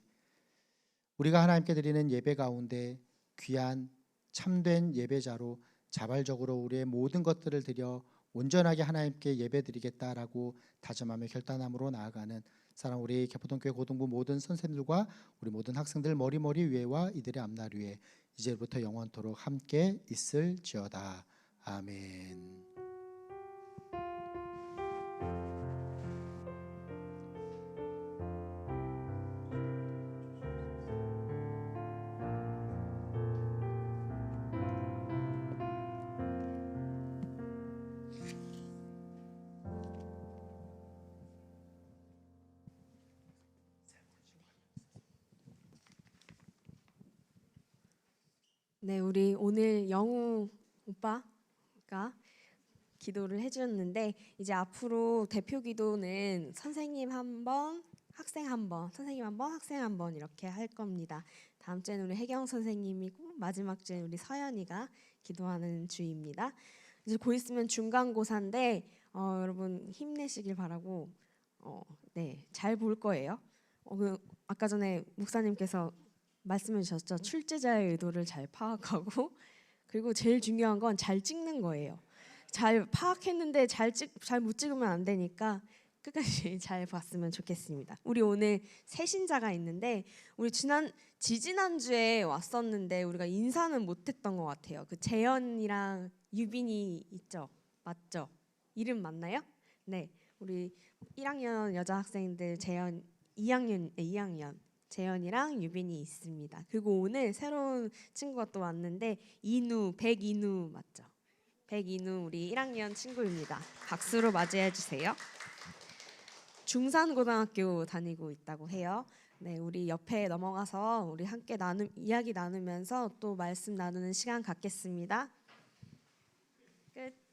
우리가 하나님께 드리는 예배 가운데 귀한 참된 예배자로 자발적으로 우리의 모든 것들을 드려 온전하게 하나님께 예배드리겠다라고 다짐하며 결단함으로 나아가는 사랑 우리 개포동교회 고등부 모든 선생님들과 우리 모든 학생들 머리 위에와 이들의 앞날 위에 이제부터 영원토록 함께 있을지어다. 아멘. 네, 우리 오늘 영우 오빠가 기도를 해주셨는데 이제 앞으로 대표 기도는 선생님 한 번, 학생 한 번, 선생님 한 번, 학생 한 번 이렇게 할 겁니다. 다음 주에는 우리 혜경 선생님이고 마지막 주에 우리 서연이가 기도하는 주입니다. 이제 곧 있으면 중간고사인데 여러분 힘내시길 바라고 네, 잘 볼 거예요. 아까 전에 목사님께서 말씀해 주셨죠. 출제자의 의도를 잘 파악하고 그리고 제일 중요한 건 잘 찍는 거예요. 잘 파악했는데 잘 못 찍으면 안 되니까 끝까지 잘 봤으면 좋겠습니다. 우리 오늘 새 신자가 있는데 우리 지지난주에 왔었는데 우리가 인사는 못했던 것 같아요. 그 재현이랑 유빈이 있죠? 맞죠? 이름 맞나요? 네, 우리 1학년 여자 학생들 재현 2학년 재현이랑 유빈이 있습니다. 그리고 오늘 새로운 친구가 또 왔는데 백인우 맞죠? 백인우 우리 1학년 친구입니다. 박수로 맞이해 주세요. 중산고등학교 다니고 있다고 해요. 네, 우리 옆에 넘어가서 우리 함께 이야기 나누면서 또 말씀 나누는 시간 갖겠습니다. 끝.